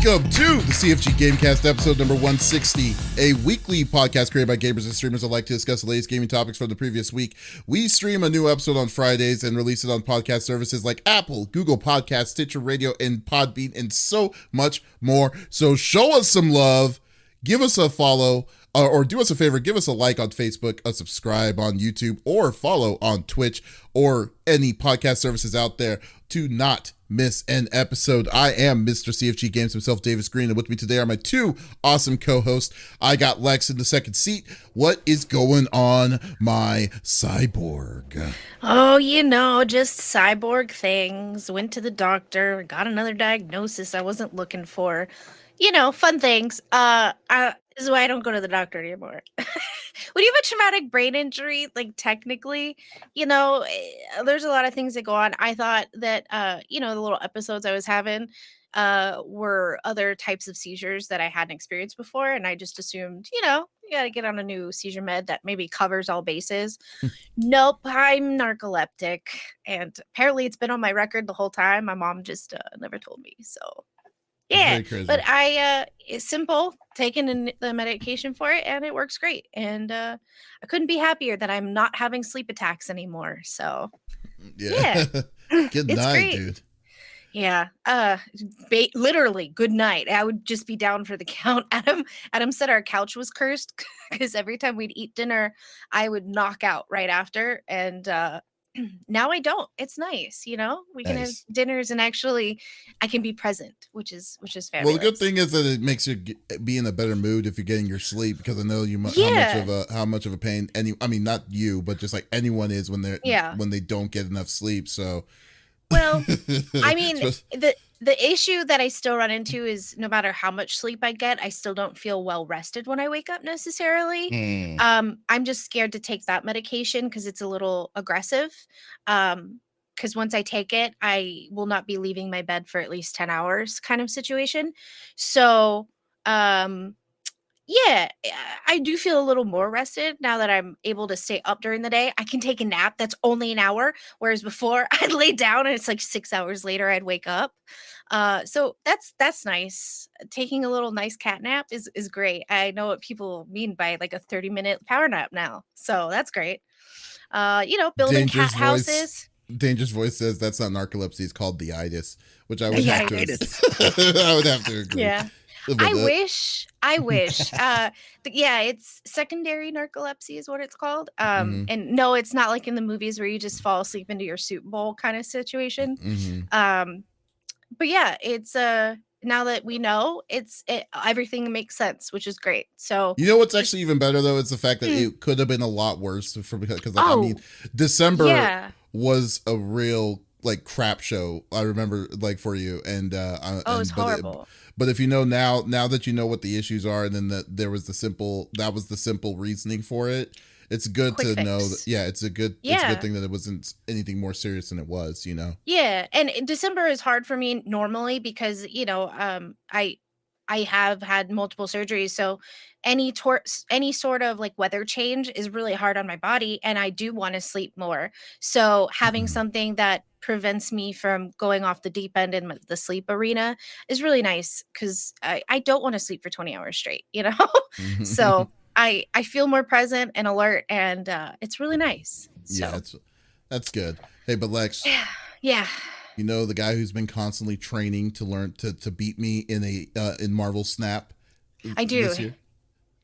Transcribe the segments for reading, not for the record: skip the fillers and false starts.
Welcome to the CFG Game Cast, episode number 160, a weekly podcast created by gamers and streamers that like to discuss the latest gaming topics from the previous week. We stream a new episode on Fridays and release it on podcast services like Apple, Google Podcasts, Stitcher Radio, and Podbean, and so much more. So show us some love, give us a follow, or do us a favor, give us a like on Facebook, a subscribe on YouTube, or follow on Twitch, or any podcast services out there to not miss an episode. I am Mr. CFG Games himself, Davis Green, and with me today are my two awesome co-hosts. I got Lex in the second seat. What is going on, my cyborg? Oh, just cyborg things. Went to the doctor, got another diagnosis I wasn't looking for. Fun things. This is why I don't go to the doctor anymore. When you have a traumatic brain injury, like technically, there's a lot of things that go on. I thought that, the little episodes I was having were other types of seizures that I hadn't experienced before. And I just assumed, you got to get on a new seizure med that maybe covers all bases. Nope, I'm narcoleptic. And apparently it's been on my record the whole time. My mom just never told me. So. Yeah, but it's simple, taking the medication for it, and it works great. And I couldn't be happier that I'm not having sleep attacks anymore. So, yeah. Good night, great. Dude. Yeah, literally, good night. I would just be down for the count. Adam said our couch was cursed because every time we'd eat dinner, I would knock out right after. And now I don't. It's nice, we can have dinners and actually I can be present, which is fabulous. Well, the good thing is that it makes you be in a better mood if you're getting your sleep, because I know how much of a pain not you, but just like anyone is when they don't get enough sleep. So well, the issue that I still run into is no matter how much sleep I get, I still don't feel well rested when I wake up necessarily. I'm just scared to take that medication because it's a little aggressive. Because once I take it, I will not be leaving my bed for at least 10 hours kind of situation. So, yeah, I do feel a little more rested now that I'm able to stay up during the day. I can take a nap that's only an hour, whereas before I'd lay down and it's like 6 hours later I'd wake up. So that's nice. Taking a little nice cat nap is great. I know what people mean by like a 30-minute power nap now. So that's great. Building cat houses. Dangerous Voice says that's not narcolepsy, it's called the itis, which I would have to I would have to agree. Yeah. I wish. It's secondary narcolepsy is what it's called. And no, it's not like in the movies where you just fall asleep into your soup bowl kind of situation. But yeah, it's now that we know, everything makes sense, which is great. So what's actually even better though is the fact that it could have been a lot worse because December was a real like crap show. I remember like for you and it was horrible. But if you know now that you know what the issues are, and then that was the simple reasoning for it, it's good to know that. Yeah, it's a good thing that it wasn't anything more serious than it was. Yeah, and December is hard for me normally because I have had multiple surgeries, so any sort of like weather change is really hard on my body, and I do want to sleep more. So having something that prevents me from going off the deep end in the sleep arena is really nice because I don't want to sleep for 20 hours straight, So I feel more present and alert, and it's really nice. So. Yeah, that's good. Hey, but Lex. Yeah. The guy who's been constantly training to learn to beat me in Marvel Snap. I do.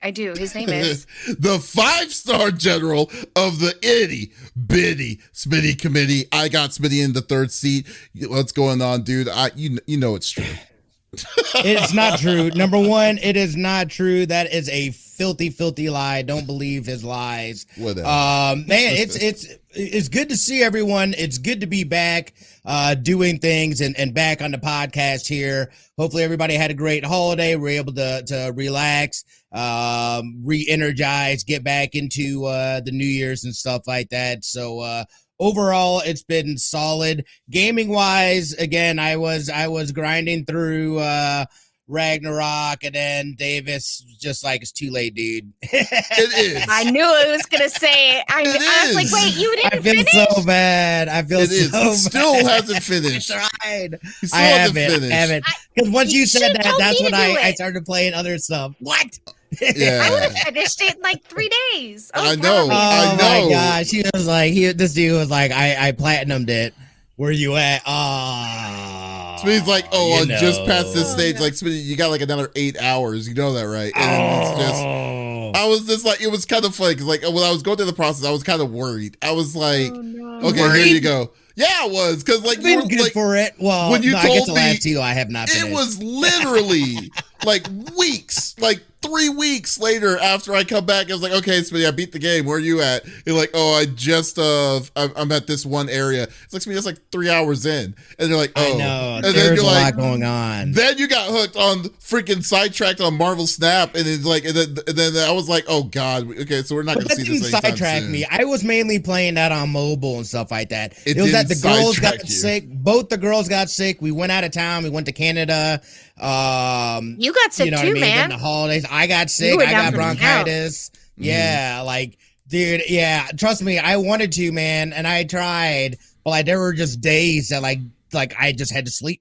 I do. His name is the 5-star general of the itty bitty Smitty committee. I got Smitty in the third seat. What's going on, dude? It's true. It's not true. Number one, it is not true. That is a filthy lie. Don't believe his lies. Whatever. Man, it's good to see everyone. It's good to be back doing things and back on the podcast here. Hopefully everybody had a great holiday. We're able to relax, re-energize, get back into the New Year's and stuff like that. So overall, it's been solid. Gaming wise, again, I was grinding through Ragnarok, and then Davis just like, it's too late, dude. It is. I knew it was gonna say it. I was like, wait, you I didn't feel finish? so bad. I feel It is. so He bad. still hasn't finished. I tried. He still I hasn't haven't. finished. I haven't. Because once You you said should've that, told that's me when to do I it. started playing other stuff. What? Yeah. I would have finished it in like 3 days. I was I proud know. of me. Oh I know. my gosh. He was like, this dude was like, I platinumed it. Where you at? Oh. Smitty's like, oh, I just passed this Oh, stage. no. Like, Smitty, you got like another 8 hours. You know that, right? And it's just, I was just like, it was kind of funny because, like, when I was going through the process, I was kind of worried. I was like, Oh, no. okay, Worried? here you go. Yeah, it was because, like, I've you been were good like, for it. Well, when you no, I guess told the me last two I have not finished. it was literally like weeks, like 3 weeks later after I come back. I was like, okay, Smitty, I beat the game. Where are you at? You're like, oh, I just, I'm at this one area. It's like, Smitty, that's like 3 hours in. And they're like, oh. I know. And then There's you're a like, lot going on. then you got hooked on freaking sidetracked on Marvel Snap, and it's like, and then I was like, oh god, okay, so we're not But gonna that see this didn't anytime sidetrack soon. me. I was mainly playing that on mobile and stuff like that. It It was that didn't the girls sidetrack got you. sick. Both the girls got sick. We went out of town. We went to Canada. You got sick You know too, what I mean? man. Then the holidays. I got You sick. were I down got for the count. bronchitis. Yeah, like, dude, yeah. Trust me, I wanted to, man, and I tried. But like, there were just days that like I just had to sleep.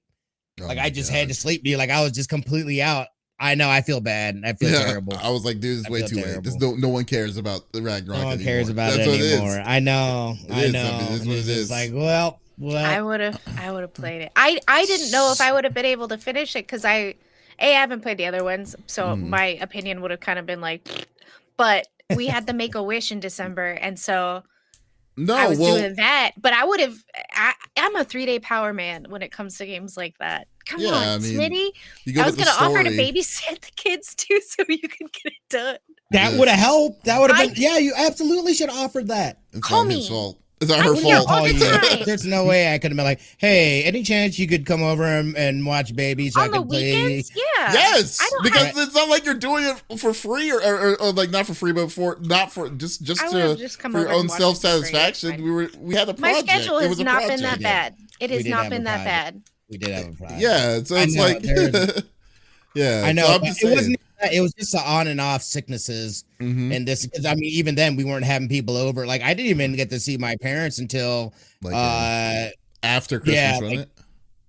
Oh Like my I just God. had to sleep, dude. Like I was just completely out. I know. I feel bad. I feel terrible. I was like, dude, it's I way feel too late. terrible. There's no one cares about the Ragnarok No one anymore. cares about That's it what anymore. I know. It I is. know. I mean, it is And what it's it just is. like, well, I would have played it. I didn't know if I would have been able to finish it because I haven't played the other ones, so my opinion would have kind of been like, but we had the Make a Wish in December, and so No, I was well, doing that. But I would have. I'm a 3-day power man when it comes to games like that. Come Yeah, on, I mean, Smitty. you go I was with the gonna offer to story. babysit the kids too, so you could get it done. that Yeah. would have helped. That would have I- been. Yeah, you absolutely should have offered that. It's Call not his me. fault. It's not I her was here fault. all the time. There's no way I could have been like, hey, any chance you could come over and watch babies? So I On the could play. weekends, yeah. Yes, I don't because have- it's not like you're doing it for free or like not for free, but not for just I to would've just come for your over and own watched it for free. self-satisfaction. We had a My project. schedule It has was a not been project. that bad. It We has did not have been a that project. bad. We did have a project. Yeah, so I it's know, like there's- yeah. I know, so I'm but just it saying. wasn't. It was just the on and off sicknesses, Mhm. and this. Because I mean, even then, we weren't having people over. Like, I didn't even get to see my parents until. Like, after Christmas, yeah, wasn't like- it?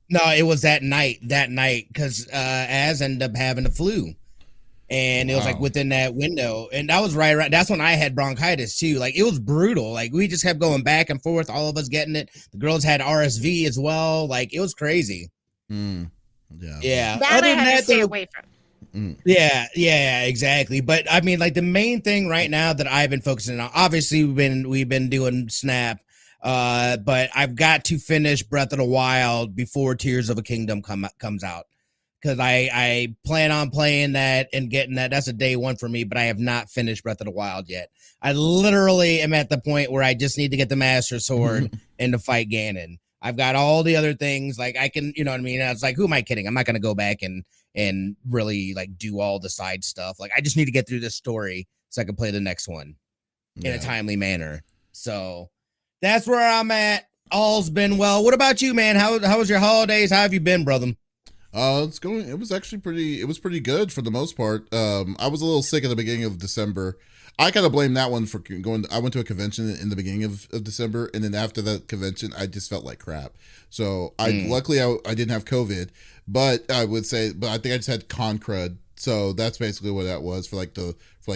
No, it was that night. Because Az ended up having the flu, and it was like Wow. within that window, and that was right. That's when I had bronchitis too. Like, it was brutal. Like, we just kept going back and forth. All of us getting it. The girls had RSV as well. Like, it was crazy. Mm. Yeah. Yeah. That Other I than have to that, stay though- away from. Yeah, exactly. But I mean, like the main thing right now that I've been focusing on, obviously we've been doing Snap, but I've got to finish Breath of the Wild before Tears of a Kingdom comes out, because I plan on playing that and getting that. That's a day one for me, but I have not finished Breath of the Wild yet. I literally am at the point where I just need to get the Master Sword and to fight Ganon. I've got all the other things, like I can, you know what I mean? I was like, who am I kidding? I'm not going to go back and really like do all the side stuff. Like, I just need to get through this story so I can play the next one in a timely manner. So that's where I'm at. All's been well. What about you, man? How was your holidays? How have you been, brother? It's going. It was actually pretty good for the most part. I was a little sick at the beginning of December. I kind of blame that one for going. I went to a convention in the beginning of December, and then after that convention, I just felt like crap. So luckily I didn't have COVID, but I would say, but I think I just had con crud. So that's basically what that was for like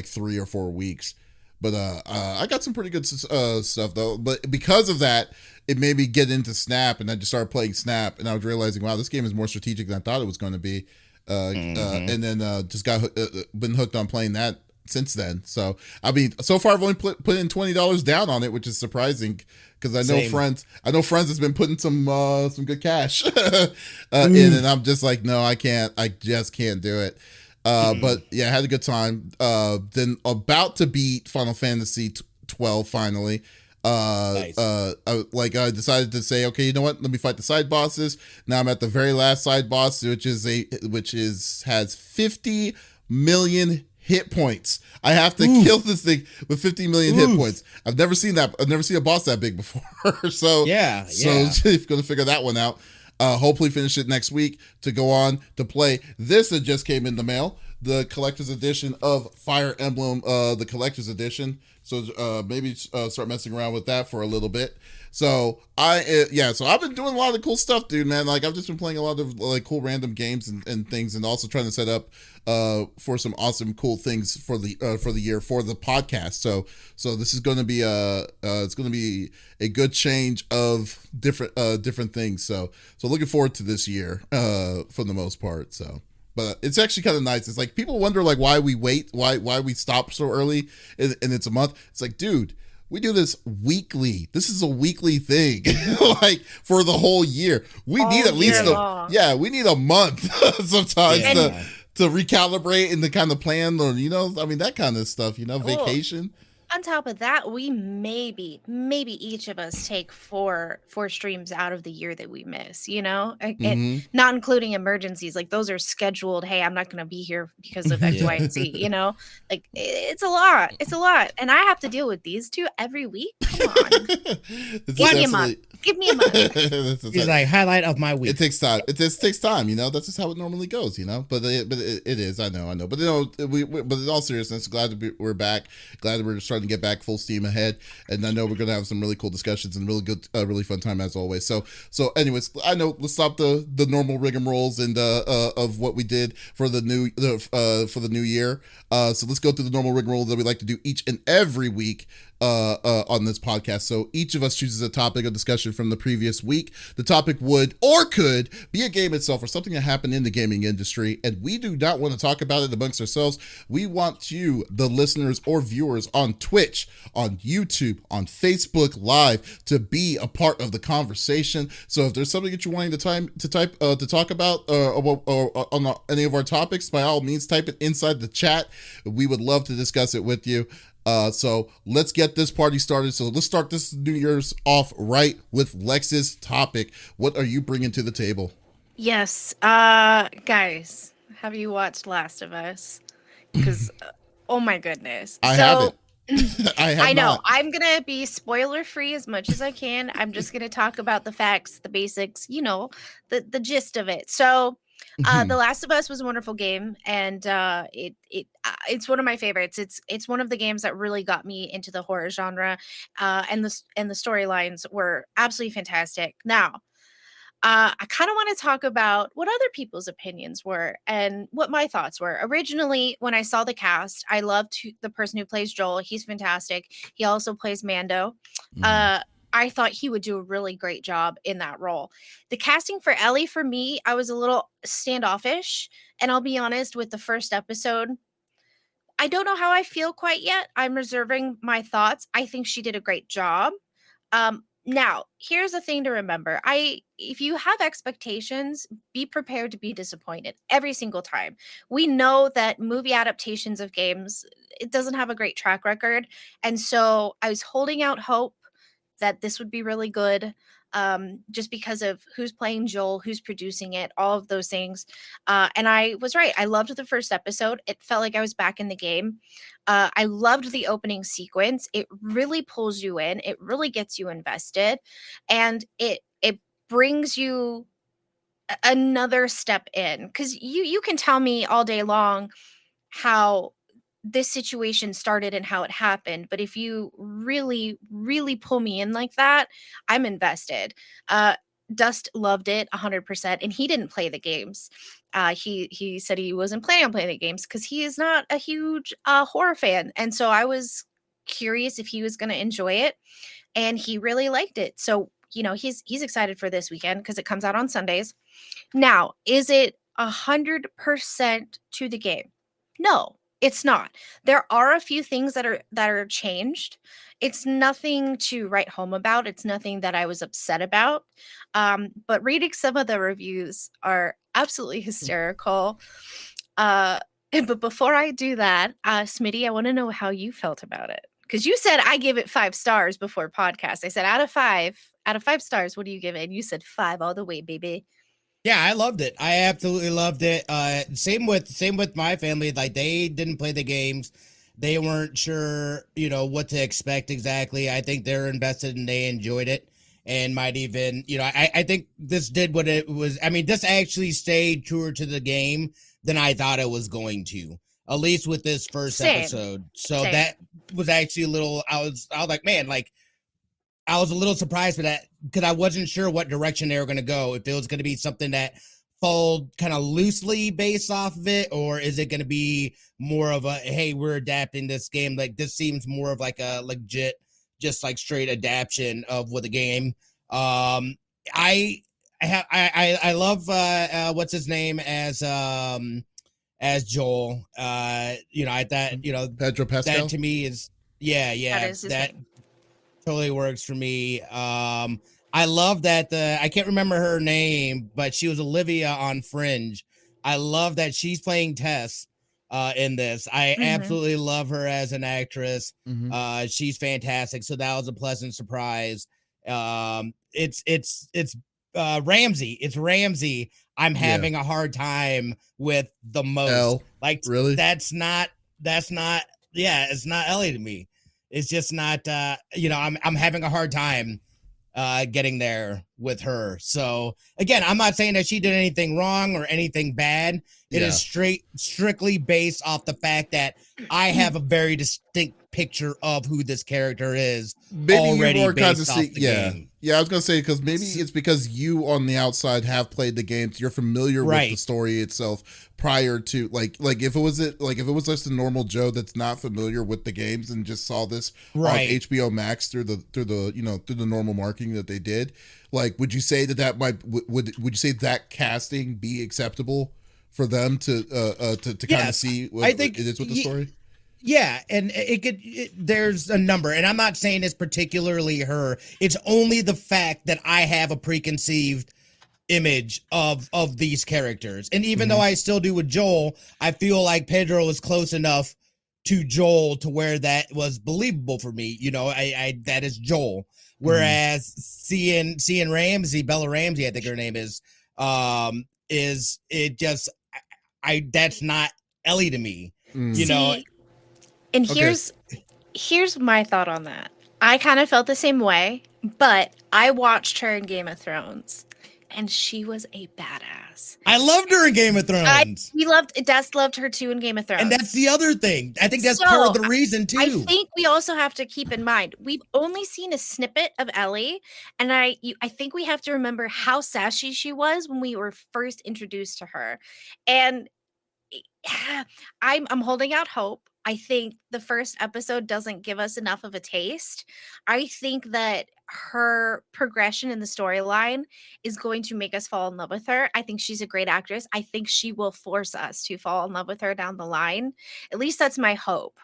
3 or 4 weeks. But I got some pretty good stuff though. But because of that, it made me get into Snap, and I just started playing Snap, and I was realizing, wow, this game is more strategic than I thought it was going to be. And then just been hooked on playing that since then. So I mean, so far I've only put in $20 down on it, which is surprising because I know friends has been putting some good cash in, and I'm just like, no, I just can't do it. But yeah, I had a good time. Then about to beat Final Fantasy 12 finally. Nice. I decided to say, okay, you know what? Let me fight the side bosses. Now I'm at the very last side boss, which has 50 million hit points. I have to kill this thing with 50 million hit points. I've never seen that. I've never seen a boss that big before. So Yeah. if you're gonna figure that one out. Hopefully finish it next week to go on to play this that just came in the mail, the collector's edition of Fire Emblem, the collector's edition. So maybe start messing around with that for a little bit. So so I've been doing a lot of cool stuff, dude, man. Like I've just been playing a lot of like cool random games and things, and also trying to set up for some awesome cool things for the year for the podcast. So this is going to be it's going to be a good change of different things. So looking forward to this year for the most part. So. But it's actually kind of nice. It's like people wonder like why we wait, why we stop so early, and it's a month. It's like, dude, we do this weekly. This is a weekly thing, like for the whole year. We need at least we need a month sometimes to recalibrate and to kind of plan, or that kind of stuff. Vacation. On top of that, we maybe each of us take four streams out of the year that we miss, and not including emergencies. Like those are scheduled. Hey, I'm not going to be here because of X, Y, and Z, like it's a lot. It's a lot. And I have to deal with these two every week. Come on. Give me a month. Give me a month. It's like highlight of my week. It takes time. It just takes time, That's just how it normally goes, But it is. I know. But but in all seriousness, glad that we're back. Glad that we're starting to get back full steam ahead, and I know we're gonna have some really cool discussions and really good, really fun time as always. So anyways, I know let's stop the normal rigmaroles and of what we did for the new year. So let's go through the normal rigmarole that we like to do each and every week on this podcast. So each of us chooses a topic of discussion from the previous week. The topic would or could be a game itself or something that happened in the gaming industry, and we do not want to talk about it amongst ourselves. We want you, the listeners or viewers on Twitch, on YouTube, on Facebook Live, to be a part of the conversation. So if there's something that you're wanting to talk about or on any of our topics, by all means, type it inside the chat. We would love to discuss it with you. So let's get this party started. So let's start this New Year's off right with Lex's topic. What are you bringing to the table? Yes. Guys, have you watched Last of Us? Because, oh my goodness. I haven't. I know. Not. I'm going to be spoiler free as much as I can. I'm just going to talk about the facts, the basics, the gist of it. So, The Last of Us was a wonderful game, and it's one of my favorites. It's one of the games that really got me into the horror genre, and the storylines were absolutely fantastic. Now, I kind of want to talk about what other people's opinions were and what my thoughts were. Originally, when I saw the cast, I loved the person who plays Joel. He's fantastic. He also plays Mando. I thought he would do a really great job in that role. The casting for Ellie, for me, I was a little standoffish. And I'll be honest, with the first episode, I don't know how I feel quite yet. I'm reserving my thoughts. I think she did a great job. Now, here's the thing to remember. If you have expectations, be prepared to be disappointed every single time. We know that movie adaptations of games, it doesn't have a great track record. And so I was holding out hope that this would be really good, just because of who's playing Joel, who's producing it, all of those things. And I was right. I loved the first episode. It felt like I was back in the game. I loved the opening sequence. It really pulls you in. It really gets you invested. And it brings you another step in. Because you can tell me all day long how this situation started and how it happened, but if you really, really pull me in like that, I'm invested. Dust loved it 100%, and he didn't play the games. He said he wasn't planning on playing the games because he is not a huge horror fan, and so I was curious if he was going to enjoy it, and he really liked it. So he's excited for this weekend because it comes out on Sundays. Now, is it 100% to the game? No. It's not. There are a few things that are changed. It's nothing to write home about. It's nothing that I was upset about. But reading some of the reviews are absolutely hysterical. But before I do that, Smitty, I want to know how you felt about it. Because you said I give it 5 stars before podcast. I said out of 5 stars, what do you give it? And you said 5 all the way, baby. Yeah, I loved it. I absolutely loved it. Same with my family. Like, they didn't play the games. They weren't sure, what to expect exactly. I think they're invested and they enjoyed it. and might even, I think this did what it was. I mean, this actually stayed truer to the game than I thought it was going to, at least with this first Same. episode. So Same. that was actually a little, I was like, man, like, I was a little surprised for that because I wasn't sure what direction they were going to go. If it was going to be something that followed kind of loosely based off of it, or is it going to be more of a, hey, we're adapting this game? Like, this seems more of like a legit, just like straight adaptation of what the game. I love what's his name as Joel. I thought, Pedro Pascal. that to me is That is his that name. totally works for me. I love that I can't remember her name, but she was Olivia on Fringe. I love that she's playing Tess in this. I absolutely love her as an actress. She's fantastic. So that was a pleasant surprise. It's Ramsey. It's Ramsey. I'm having a hard time with the most. Like, really? It's not Ellie to me. It's just not, I'm having a hard time getting there with her. So again, I'm not saying that she did anything wrong or anything bad. It is strictly based off the fact that I have a very distinct picture of who this character is. Maybe already you were kind of based off the game. Yeah, I was gonna say because maybe it's because you on the outside have played the games, you're familiar with the story itself prior to like if it was just a normal Joe that's not familiar with the games and just saw this on HBO Max through the normal marketing that they did. Like, would you say that would you say that casting be acceptable for them to kind of see what I think it is with the story? Yeah, and there's a number, and I'm not saying it's particularly her. It's only the fact that I have a preconceived image of these characters. And even though I still do with Joel, I feel like Pedro is close enough to Joel to where that was believable for me. I that is Joel. Whereas seeing Ramsey, Bella Ramsey, I think her name is it just that's not Ellie to me. And here's my thought on that. I kind of felt the same way, but I watched her in Game of Thrones, and she was a badass. I loved her in Game of Thrones. Des loved her too in Game of Thrones. And that's the other thing. I think that's part of the reason too. I think we also have to keep in mind, we've only seen a snippet of Ellie, and I think we have to remember how sassy she was when we were first introduced to her. And I'm holding out hope. I think the first episode doesn't give us enough of a taste. I think that her progression in the storyline is going to make us fall in love with her. I think she's a great actress. I think she will force us to fall in love with her down the line. At least that's my hope.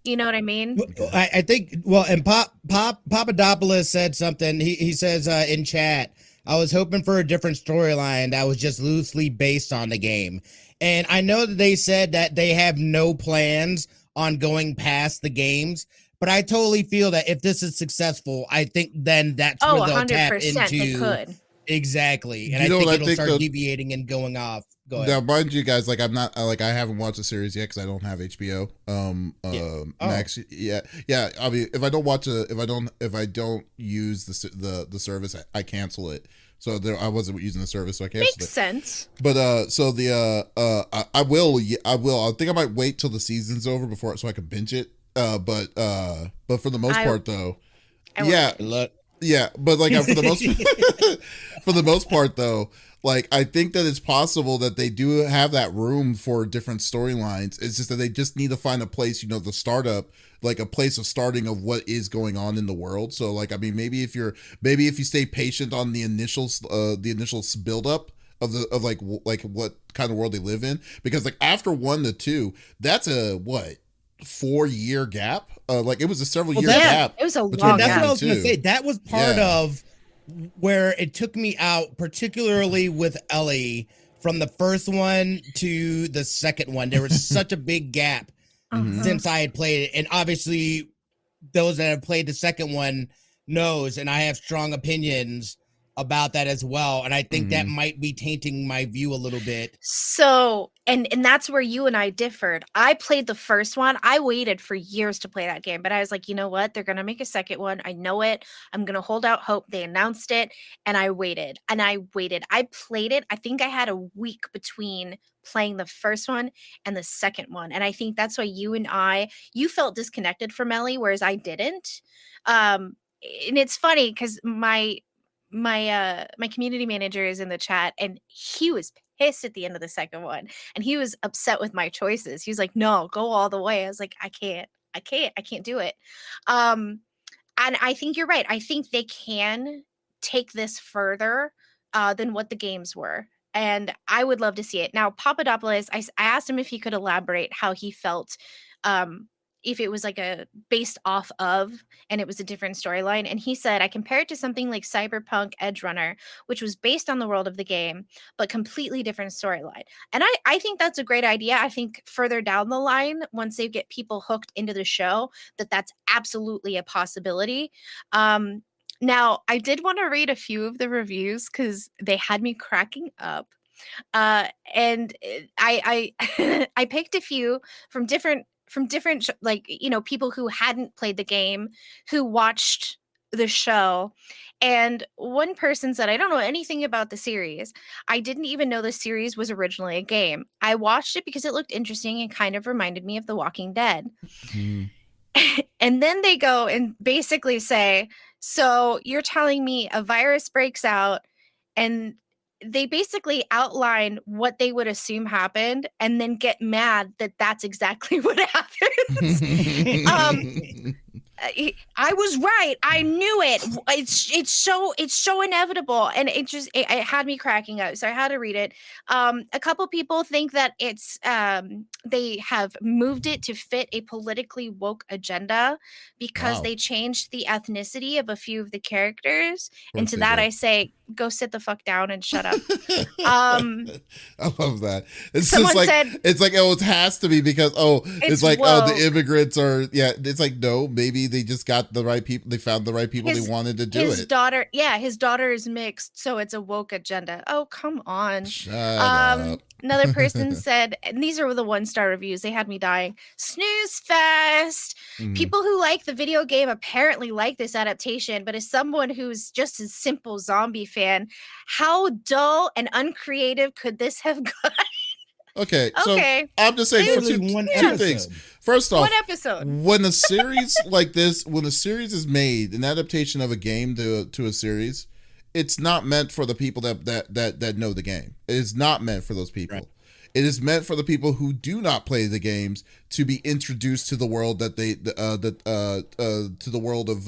You know what I mean? I think, and Papadopoulos said something. He says in chat, I was hoping for a different storyline that was just loosely based on the game. And I know that they said that they have no plans on going past the games, but I totally feel that if this is successful, I think then that's where they'll tap into. They could. Exactly. And I think it'll start deviating and going off. Go ahead. Now, mind you guys, like, I'm not I haven't watched the series yet because I don't have HBO. Max. Yeah. I mean, if I don't use the service, I cancel it. So I wasn't using the service, so I canceled it. Makes sense. But I will. I think I might wait till the season's over so I can binge it. But for the most part, though, yeah. But like for the most part, though, like I think that it's possible that they do have that room for different storylines. It's just that they just need to find a place, the startup, like a place of starting of what is going on in the world. So like, I mean, maybe if you stay patient on the initial buildup of what kind of world they live in, because like after 1 to 2, that's a 4-year gap. Like it was a several year gap. It was a long. That's what I was gonna say. That was part of where it took me out, particularly with Ellie, from the first one to the second one. There was such a big gap since I had played it. And obviously those that have played the second one knows, and I have strong opinions about that as well, and I think that might be tainting my view a little bit. So, and that's where you and I differed. I played the first one. I waited for years to play that game, but I was like, you know what? They're going to make a second one. I know it. I'm going to hold out hope. They announced it, and I waited. And I waited. I played it. I think I had a week between playing the first one and the second one. And I think that's why you felt disconnected from Ellie, whereas I didn't. And it's funny because my community manager is in the chat, and he was pissed at the end of the second one, and he was upset with my choices. He was like, no, go all the way. I was like, I can't do it. And I think you're right. I think they can take this further than what the games were, and I would love to see it. Now, Papadopoulos, I asked him if he could elaborate how he felt, if it was like a based off of, and it was a different storyline. And he said, I compare it to something like Cyberpunk Edge Runner, which was based on the world of the game, but completely different storyline. And I think that's a great idea. I think further down the line, once they get people hooked into the show, that's absolutely a possibility. Now, I did want to read a few of the reviews because they had me cracking up. And I I picked a few from different like, people who hadn't played the game, who watched the show. And one person said, I don't know anything about the series. I didn't even know the series was originally a game. I watched it because it looked interesting and kind of reminded me of The Walking Dead. And then they go and basically say, so you're telling me a virus breaks out, and they basically outline what they would assume happened and then get mad that that's exactly what happens. I was right. I knew it. It's so inevitable, and it had me cracking up. So I had to read it. A couple people think that it's they have moved it to fit a politically woke agenda because they changed the ethnicity of a few of the characters. And to that, I say, go sit the fuck down and shut up. I love that. It's just like it's like, oh, it has to be because it's like woke. Oh, the immigrants are it's like, no, maybe they just got the right people. They found the right people they wanted to do his daughter is mixed, so it's a woke agenda. Oh, come on. Shut up. Another person said, and these are the 1-star reviews, they had me dying. Snooze fest. People who like the video game apparently like this adaptation, but as someone who's just a simple zombie fan, how dull and uncreative could this have gotten? Okay, so I'm just saying for two things. First off, one episode. When a series like this, when a series is made, an adaptation of a game to a series, it's not meant for the people that know the game. It is not meant for those people. Right. It is meant for the people who do not play the games to be introduced to the world to the world of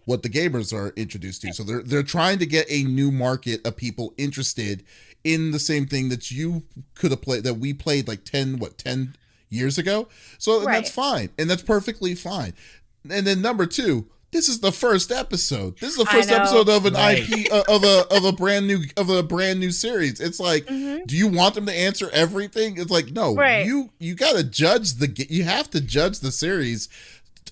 what the gamers are introduced to. So they're trying to get a new market of people interested in the same thing that you could have played, that we played like 10 years ago. So that's fine. And that's perfectly fine. And then number 2, this is the first episode. This is the first episode of an IP of a brand new series. It's like, do you want them to answer everything? It's like, no, you got to judge you have to judge the series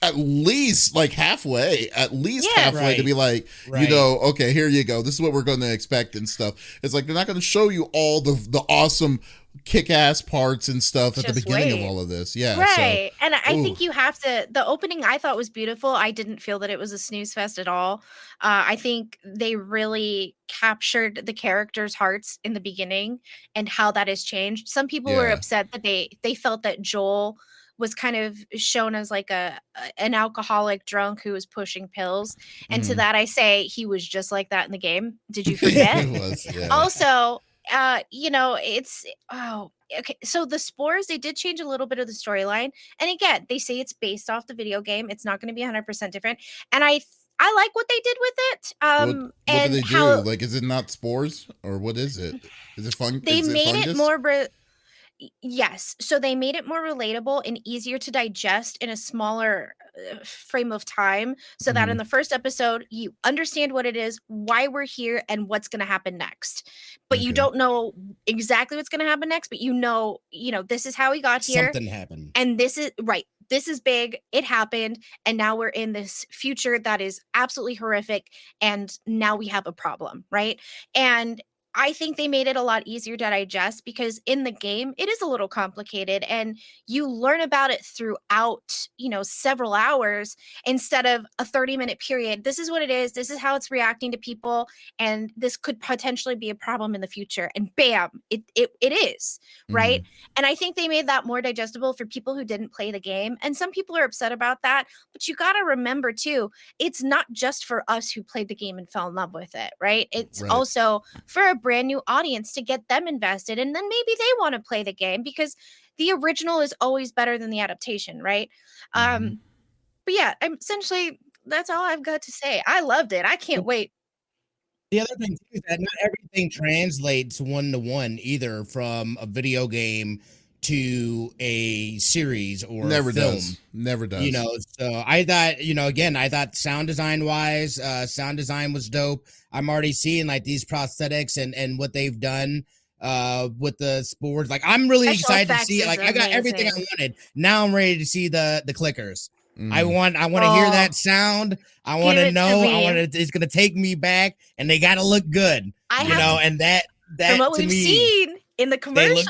at least like halfway, to be like, okay, here you go. This is what we're going to expect and stuff. It's like, they're not going to show you all the awesome kick-ass parts and stuff at the beginning of all of this. Yeah. Right. So, and I think you have to, the opening I thought was beautiful. I didn't feel that it was a snooze fest at all. I think they really captured the characters' hearts in the beginning and how that has changed. Some people were upset that they felt that Joel was kind of shown as like an alcoholic drunk who was pushing pills. And to that I say, he was just like that in the game. Did you forget? He was, yeah. Also, okay. So the spores, they did change a little bit of the storyline. And again, they say it's based off the video game. It's not going to be 100% different. And I like what they did with it. What do they do? Like, is it not spores or what is it? Is it fun? They made it more... Yes. So they made it more relatable and easier to digest in a smaller frame of time, so that in the first episode, you understand what it is, why we're here, and what's going to happen next. But you don't know exactly what's going to happen next, but this is how we got here. Something happened. And this is right. this is big, it happened, and now we're in this future that is absolutely horrific, and now we have a problem, right? And I think they made it a lot easier to digest because in the game it is a little complicated, and you learn about it throughout, several hours instead of a 30-minute period. This is what it is, this is how it's reacting to people, and this could potentially be a problem in the future, and bam, it is, right? And I think they made that more digestible for people who didn't play the game, and some people are upset about that, but you got to remember too, it's not just for us who played the game and fell in love with it, right? It's also for a brand new audience to get them invested, and then maybe they want to play the game because the original is always better than the adaptation, right? But yeah, essentially that's all I've got to say. I loved it. I can't wait. The other thing too is that not everything translates 1-to-1 either from a video game to a series or never a film. Does. Never does. So I thought, again, I thought sound design wise, sound design was dope. I'm already seeing like these prosthetics and what they've done with the sports. Like I'm really excited to see it. Like I got everything I wanted. Now I'm ready to see the clickers. I want to hear that sound. I want to know. It's going to take me back, and they got to look good. And that from what we've seen in the commercials,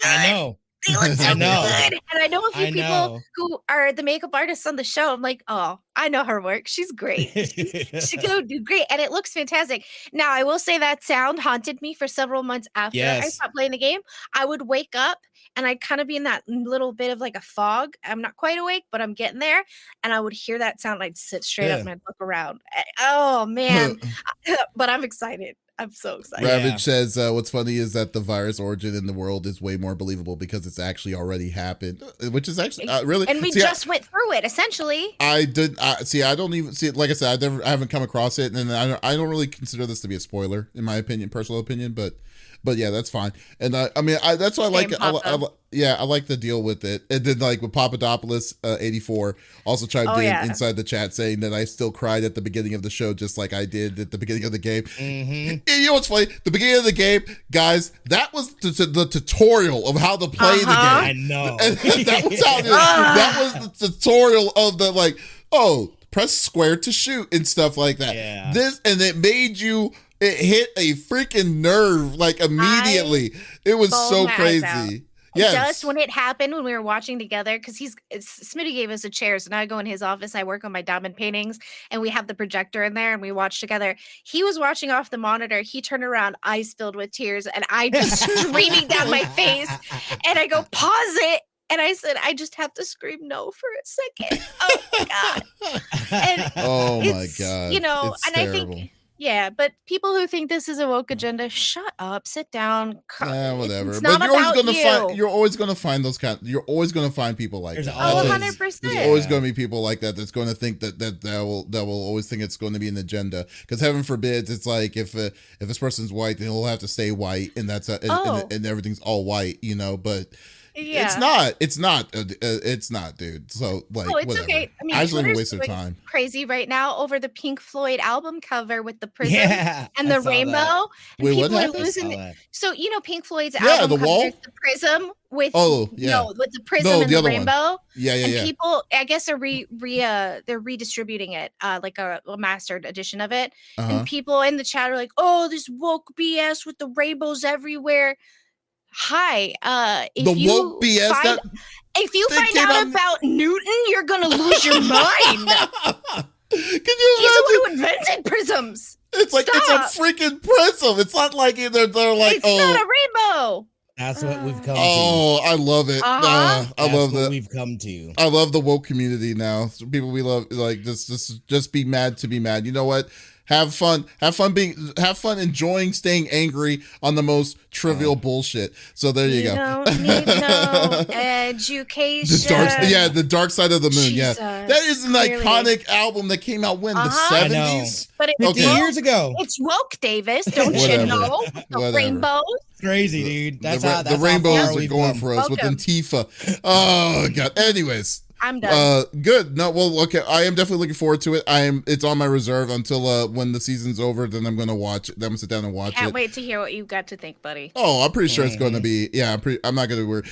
I know. They look so good. And I know a few people who are the makeup artists on the show. I'm like, oh, I know her work. She's great. She's going to do great. And it looks fantastic. Now, I will say that sound haunted me for several months after I stopped playing the game. I would wake up and I'd kind of be in that little bit of like a fog. I'm not quite awake, but I'm getting there. And I would hear that sound. I'd sit straight up and I'd look around. Oh, man. But I'm excited. I'm so excited. Ravage says, what's funny is that the virus origin in the world is way more believable because it's actually already happened, which is actually really. And we just went through it, essentially. I don't even see it. Like I said, I haven't come across it. And I don't really consider this to be a spoiler, in my opinion, personal opinion, but yeah, that's fine. And that's why I like it. I like the deal with it. And then like with Papadopoulos 84 also chimed in inside the chat saying that I still cried at the beginning of the show just like I did at the beginning of the game. And you know what's funny? The beginning of the game, guys, that was the tutorial of how to play the game. I know. And that was how that was the tutorial of the like, press square to shoot and stuff like that. Yeah. And it made you. It hit a freaking nerve like immediately. It was so crazy. Yes. Just when it happened, when we were watching together, because Smitty gave us a chair, so now I go in his office, I work on my diamond paintings, and we have the projector in there, and we watch together. He was watching off the monitor. He turned around, eyes filled with tears, and I just screaming down my face, and I go, pause it. And I said, I just have to scream no for a second. Oh, my God. And oh, my God. It's and terrible. I think... Yeah, but people who think this is a woke agenda, shut up, sit down. Whatever. It's but not you're always gonna find those you're always gonna find people like that. 100%. There's always gonna be people like that that's gonna think that will always think it's going to be an agenda. Because heaven forbids, it's like if this person's white, then he'll have to stay white, and that's and everything's all white, But it's not, dude. So like, it's whatever. Okay. I mean, I just don't waste their time. Crazy right now over the Pink Floyd album cover with the prism and the rainbow. And wait, people what are losing. So Pink Floyd's the album cover, wall, the prism with with the prism and the rainbwo. And people, I guess, are they're redistributing it, like a mastered edition of it. And people in the chat are like, "Oh, this woke BS with the rainbows everywhere." Hi, if the you woke BS if you find out about Newton, you're gonna lose your mind. He's the one who invented prisms. It's like it's a freaking prism. It's not like they're like it's not a rainbow. That's what we've come to. Oh, I love it. I love that we've come to. I love the woke community now. So people we love, like just be mad to be mad. You know what? Have fun enjoying staying angry on the most trivial bullshit. So there you go. Don't need no education. The dark side of the moon. Jesus, that is an iconic album that came out when the 70s. But 50 years ago. It's woke, Davis. Don't you know? The rainbows. Crazy, dude. The rainbows are going for us with Antifa. Oh God. Anyways. I'm done. Good. No, well, okay. I am definitely looking forward to it. It's on my reserve until when the season's over. Then I'm gonna watch it. Then I'm gonna sit down and watch it. Can't wait to hear what you've got to think, buddy. Oh, I'm pretty sure it's going to be. Yeah, I'm not gonna worry.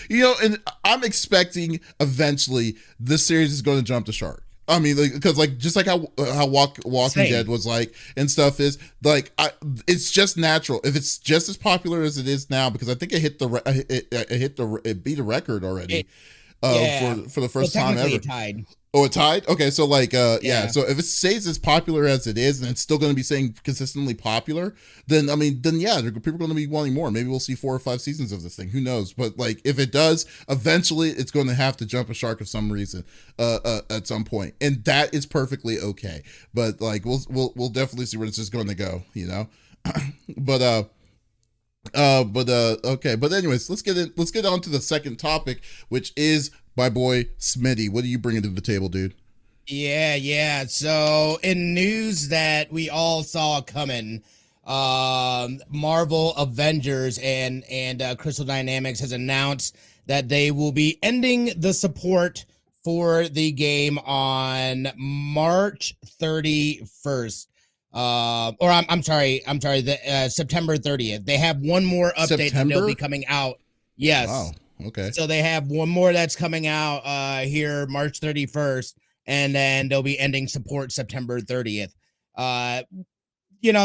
And I'm expecting eventually this series is going to jump the shark. I mean, because just like how Walking Dead was like and stuff is like, it's just natural if it's just as popular as it is now, because I think it it beat a record already. For the first time ever. It tied. Oh, it tied? Okay, so so if it stays as popular as it is and it's still going to be staying consistently popular, then people are going to be wanting more. Maybe we'll see 4 or 5 seasons of this thing. Who knows? But if it does, eventually it's going to have to jump a shark of some reason at some point, and that is perfectly okay. But we'll definitely see where this is going to go, Okay, but anyways, let's get on to the second topic, which is my boy Smitty. What are you bringing to the table, dude? Yeah. So in news that we all saw coming, Marvel Avengers and Crystal Dynamics has announced that they will be ending the support for the game on March 31st. I'm sorry, the September 30th. They have one more update that they'll be coming out. Yes. Wow. Okay. So they have one more that's coming out here March 31st, and then they'll be ending support September 30th.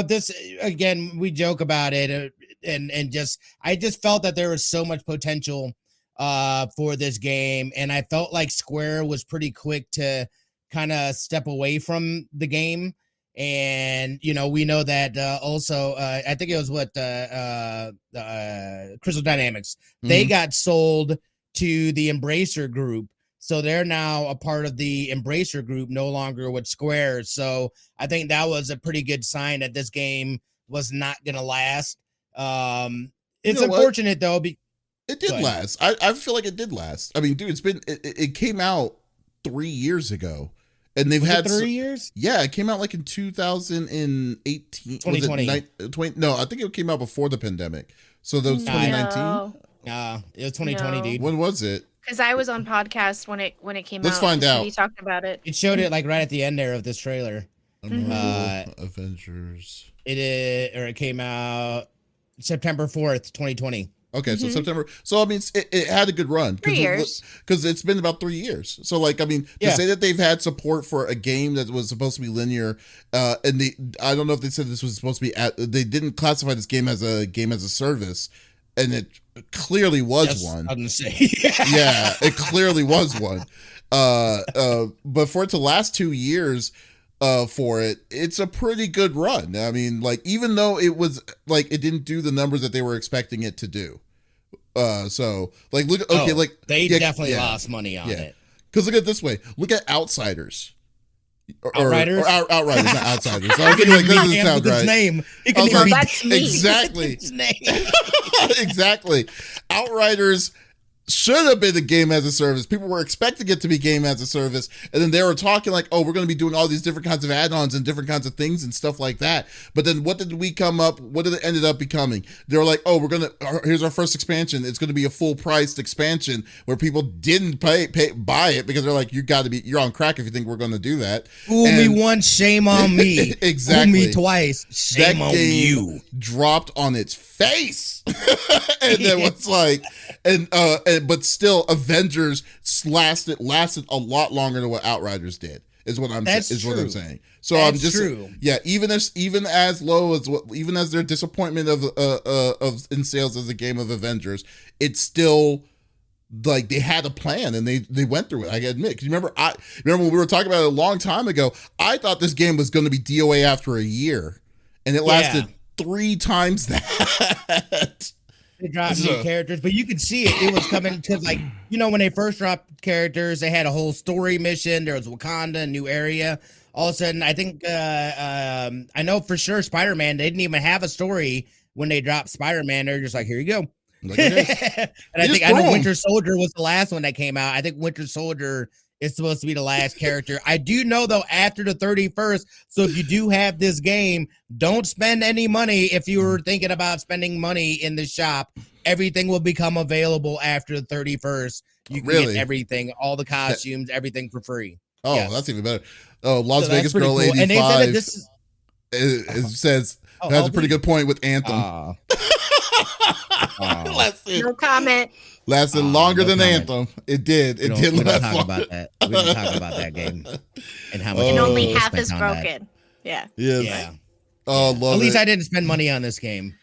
This again, we joke about it, and I just felt that there was so much potential for this game, and I felt like Square was pretty quick to kind of step away from the game. And we know that also I think it was Crystal Dynamics, they got sold to the Embracer Group, so they're now a part of the Embracer Group, no longer with Square. So I think that was a pretty good sign that this game was not gonna last. It's unfortunate though. It did last. I feel like it did last. I mean, dude, it came out 3 years ago. And they've had 3 years? Yeah, it came out in 2018. 2020. No, I think it came out before the pandemic. So that was 2019? It was 2020, dude. When was it? Because I was on podcast when it came out. Let's find out. We talked about it. It showed it right at the end there of this trailer. Avengers. It came out September 4th, 2020. Okay, so September. So I mean, it had a good run. 3 years. Because it's been about 3 years. So to say that they've had support for a game that was supposed to be linear, and I don't know if they said this was supposed to be they didn't classify this game as a service, and it clearly was one. I'm gonna say. Yeah, it clearly was one. But for it to last 2 years. For it's a pretty good run. I mean, even though it was it didn't do the numbers that they were expecting it to do. They definitely lost money on it. Because look at it this way. Look at Outsiders. Outriders? Outriders, not Outsiders. I was thinking that doesn't sound right. Name. That's me. Exactly. Exactly. Outriders should have been a game as a service. People were expecting it to be game as a service, and then they were talking we're going to be doing all these different kinds of add-ons and different kinds of things and stuff like that. But then what did it ended up becoming? They were here's our first expansion. It's going to be a full-priced expansion where people didn't buy it because they're you're on crack if you think we're going to do that. Fool me once, shame on me. Exactly. Fool me twice, shame on you. Dropped on its face. And then it's but still, Avengers lasted a lot longer than what Outriders did. Is what I'm saying. So I'm just even as their disappointment of in sales as a game of Avengers, it's still they had a plan and they went through it. I admit, 'cause remember when we were talking about it a long time ago, I thought this game was going to be DOA after a year, and it lasted 3 times that. They dropped new characters, but you could see it was coming because when they first dropped characters, they had a whole story mission. There was Wakanda, a new area. All of a sudden, I think I know for sure Spider-Man, they didn't even have a story when they dropped Spider-Man. They're just here you go. And I know Winter Soldier was the last one that came out. I think Winter Soldier is supposed to be the last character. I do know though after the 31st. So if you do have this game, don't spend any money. If you were thinking about spending money in the shop, everything will become available after the 31st. You can get everything, all the costumes, everything for free. Oh, Yes. that's even better. Oh, Las So Vegas Girl cool. 85 and they said that this is, says has a pretty good point with Anthem. No comment. Lasted longer than Anthem. It did. It did. We don't talk about that. We don't talk about that game and how much. And only half is broken. Yeah. Yes. Yeah. Oh, love At least it. I didn't spend money on this game.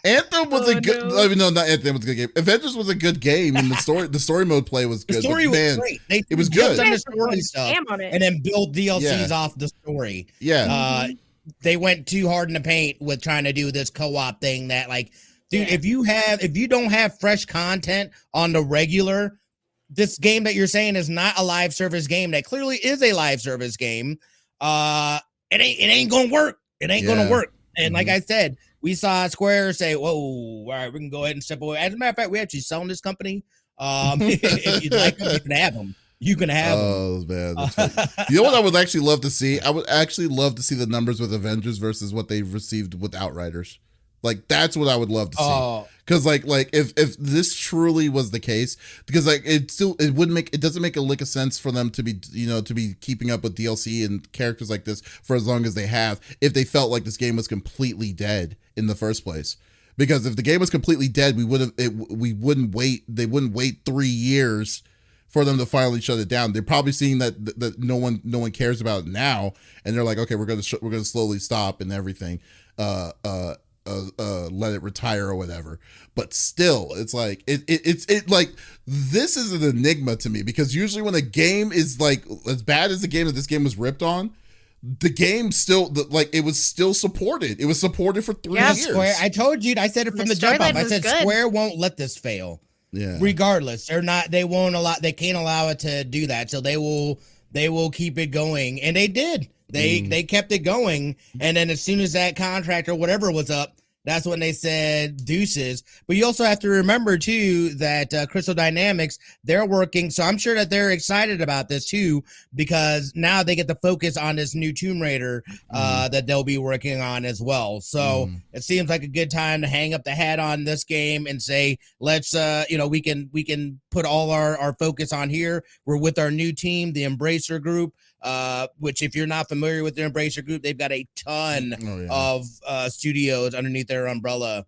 Anthem was a good. No. I mean, no, not Anthem was a good game. Avengers was a good game, and the story mode play was good. The story was great. It was good. On the story stuff, and then build DLCs off the story. Yeah. They went too hard in the paint with trying to do this co-op thing. That like, dude, if you don't have fresh content on the regular, this game that you're saying is not a live service game. That clearly is a live service game. It ain't gonna work. It ain't gonna work. And like I said, we saw Square say, "Whoa, all right, we can go ahead and step away." As a matter of fact, we actually selling this company. If you'd like them, you can have them. You can have them. Oh man, you know what I would actually love to see? I would actually love to see the numbers with Avengers versus what they've received with Outriders. Like that's what I would love to see. Because like if this truly was the case, because like it doesn't make a lick of sense for them to be to be keeping up with DLC and characters like this for as long as they have, if they felt like this game was completely dead in the first place. Because if the game was completely dead, they wouldn't wait 3 years for them to finally shut it down. They're probably seeing that no one cares about it now, and they're like, okay, we're gonna slowly stop and everything. Let it retire or whatever. But still, it's like it's like this is an enigma to me, because usually when a game is like as bad as the game that this game was ripped on, the game still it was still supported. It was supported for 3 years. Square, I told you, I said it from the jump off. I said Square won't let this fail. Yeah. Regardless, they can't allow it to do that. So they will keep it going, and they did. They kept it going, and then as soon as that contract or whatever was up, that's when they said deuces. But you also have to remember too that Crystal Dynamics, they're working, so I'm sure that they're excited about this too, because now they get to focus on this new Tomb Raider that they'll be working on as well. So it seems like a good time to hang up the hat on this game and say, let's we can put all our focus on here. We're with our new team, the Embracer Group. Which if you're not familiar with the Embracer Group, they've got a ton of studios underneath their umbrella,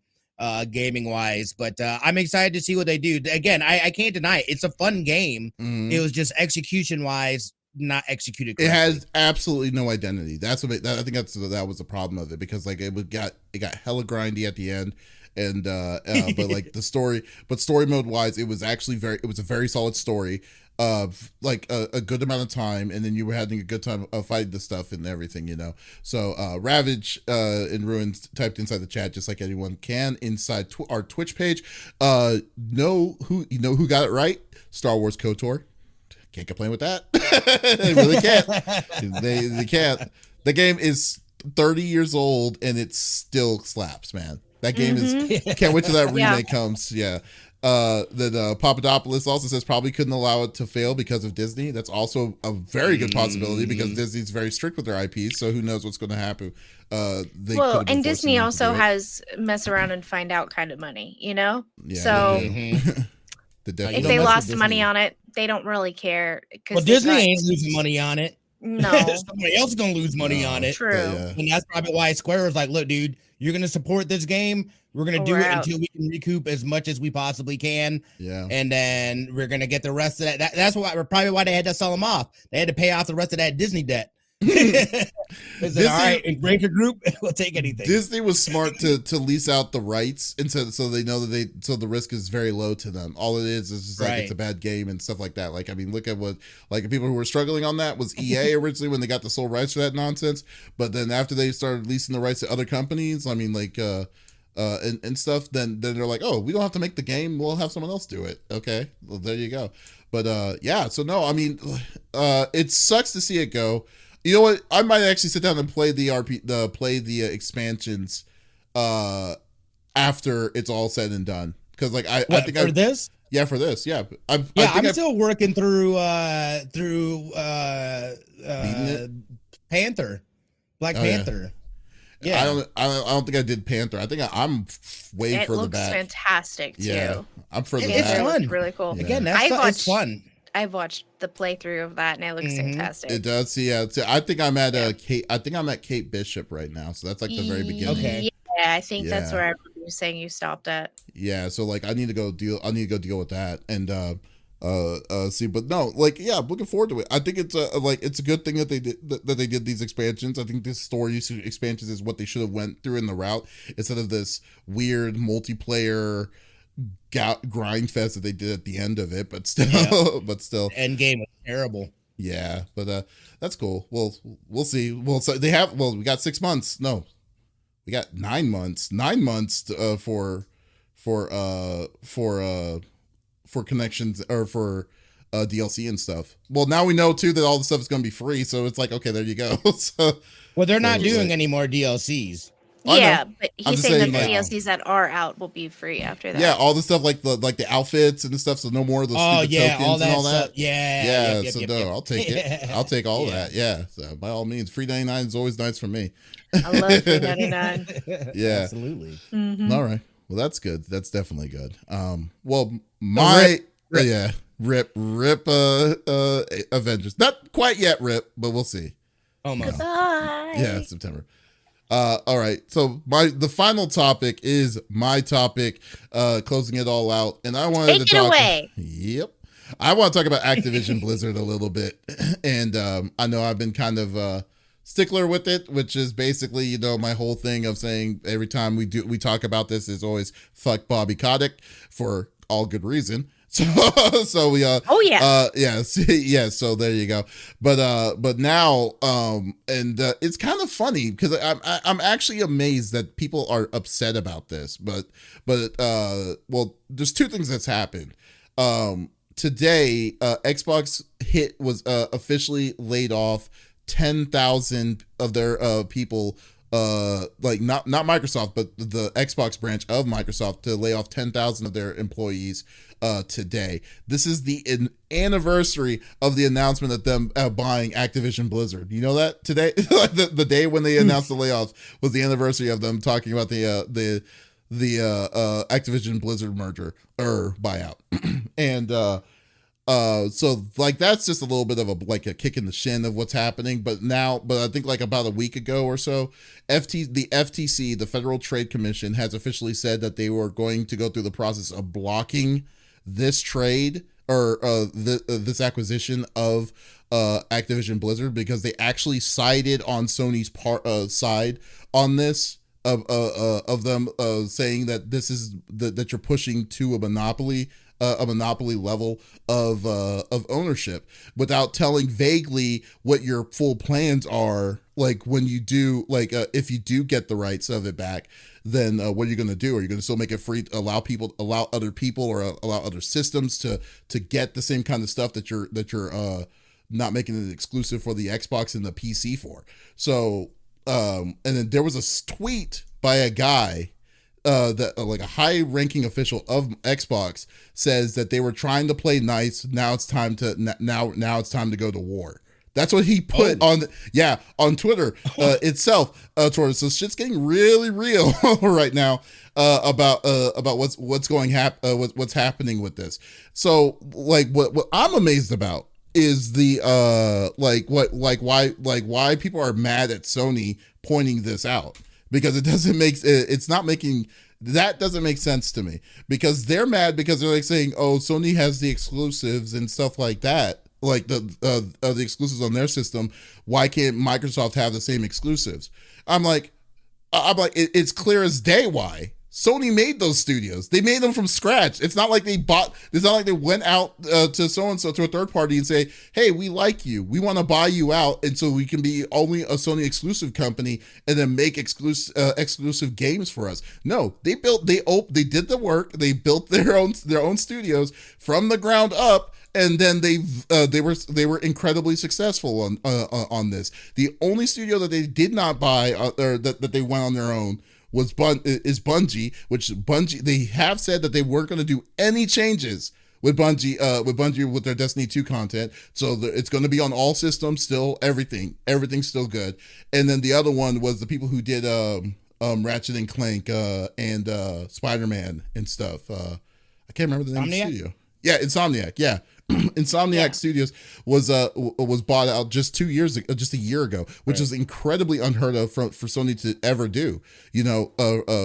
gaming wise. But I'm excited to see what they do. Again, I can't deny it. It's a fun game. It was just execution wise not executed correctly. It has absolutely no identity. That's what I think that was the problem of it, because like it got hella grindy at the end. And but like story mode wise, it was actually a very solid story of like a good amount of time, and then you were having a good time fighting the stuff and everything, So Ravage in Ruins typed inside the chat, just like anyone can inside our Twitch page. Know who got it right? Star Wars KOTOR. Can't complain with that. They really can't. They can't. The game is 30 years old and it still slaps, man. That game is. Can't wait till that remake comes. Yeah. Then Papadopoulos also says probably couldn't allow it to fail because of Disney. That's also a very good possibility, because Disney's very strict with their IPs. So who knows what's going to happen? And Disney also has mess around and find out kind of money, Yeah, so if they lost money on it, they don't really care. Well, Disney ain't losing money on it. No, somebody else is gonna lose money on it. True, and that's probably why Square was like, "Look, dude, you're gonna support this game. We're gonna do it until we can recoup as much as we possibly can. Yeah, and then we're gonna get the rest of that. That's probably why they had to sell them off. They had to pay off the rest of that Disney debt." Disney, all right, Embracer Group, we'll take anything. Disney was smart to lease out the rights, and so they know that so the risk is very low to them. All it is just like it's a bad game and stuff like that. Like, I mean, look at what people who were struggling on that was EA originally when they got the sole rights for that nonsense, but then after they started leasing the rights to other companies, I mean, and stuff, then they're like, oh, we don't have to make the game, we'll have someone else do it. Okay, well, there you go. But so no, I mean, it sucks to see it go. You know what? I might actually sit down and play the expansions after it's all said and done, because I think for this. Yeah, for this. Yeah, I'm still working through Panther, Black Panther. Yeah. I don't think I did Panther. I think I'm way It further looks back. fantastic too. Yeah, I'm further It's back. fun. Really cool. Yeah. Again, it's fun. I've watched the playthrough of that, and it looks fantastic. It does. Yeah, I think I'm at Yeah. Kate. I think I'm at Kate Bishop right now. So that's like the very beginning. Okay. Yeah, I think that's Yeah. where I remember you saying you stopped at. Yeah, so like I need to go deal with that and see, but no, like, yeah, I'm looking forward to it. I think it's it's a good thing that they did these expansions. I think this story expansions is what they should have went through in the route instead of this weird multiplayer grind fest that they did at the end of it, but still End game was terrible. Yeah, but that's cool. We'll see. Well, so we got 6 months. No, we got 9 months. 9 months for connections or for DLC and stuff. Well, now we know too that all the stuff is going to be free, so it's like, okay, there you go. Well, they're not doing like, any more DLCs. Yeah, but I'm he's just saying that the saying, DLCs that are out will be free after that. yeah, all the stuff like the outfits and the stuff, so no more of those stupid tokens all that and all that. stuff. Yeah. I'll take it. I'll take all that. Yeah, so by all means, free 99 is always nice for me. I love free 99. Yeah, Absolutely. Mhm. All right. Well, that's good. That's definitely good. Well, rip Avengers. Not quite yet, rip, but we'll see. Almost. Bye. Yeah, September. All right. So the final topic is my topic, closing it all out, and I wanted Take to it talk. away. Yep. I want to talk about Activision Blizzard a little bit, and I know I've been kind of stickler with it, which is basically, my whole thing of saying every time we talk about this is always fuck Bobby Kotick for all good reason. So we Oh yeah. yes, so there you go. But now it's kind of funny because I'm actually amazed that people are upset about this. But well, there's two things that's happened. Today, Xbox was officially laid off 10,000 of their people, like not Microsoft, but the Xbox branch of Microsoft, to lay off 10,000 of their employees today. This is the anniversary of the announcement of them buying Activision Blizzard. You know that today, the day when they announced the layoffs was the anniversary of them talking about the Activision Blizzard merger or buyout. And so like that's just a little bit of a kick in the shin of what's happening. But I think like about a week ago or so, the FTC, the Federal Trade Commission, has officially said that they were going to go through the process of blocking this trade or this acquisition of Activision Blizzard, because they actually sided on Sony's side on this of them saying that this is that you're pushing to a monopoly level of ownership without telling vaguely what your full plans are. Like when you do, if you do get the rights of it back, then what are you going to do? Are you going to still make it free, allow other people or allow other systems to get the same kind of stuff that you're not making it exclusive for the Xbox and the PC for? So and then there was a tweet by a guy that like a high-ranking official of Xbox says that they were trying to play nice. Now it's time to go to war. That's what he put on Twitter itself. So shit's getting really real right now about what's happening with this. So like what I'm amazed about is the why people are mad at Sony pointing this out, because it doesn't make sense to me, because they're mad because they're like saying, oh, Sony has the exclusives and stuff like that, like the exclusives on their system. Why can't Microsoft have the same exclusives? I'm like, it's clear as day why. Sony made those studios. They made them from scratch. It's not like they went out to so-and-so, to a third party, and say, hey, we like you. We want to buy you out. And so we can be only a Sony exclusive company and then make exclusive games for us. No, they did the work. They built their own studios from the ground up. And then they were incredibly successful on this. The only studio that they did not buy or that they went on their own is Bungie, which they have said that they weren't going to do any changes with Bungie with their Destiny 2 content. So it's going to be on all systems still, everything's still good. And then the other one was the people who did Ratchet and Clank and Spider-Man and stuff. I can't remember the name of the studio. Yeah, Insomniac. Yeah. Insomniac Studios was bought out just 2 years ago, just a year ago, which is incredibly unheard of for Sony to ever do,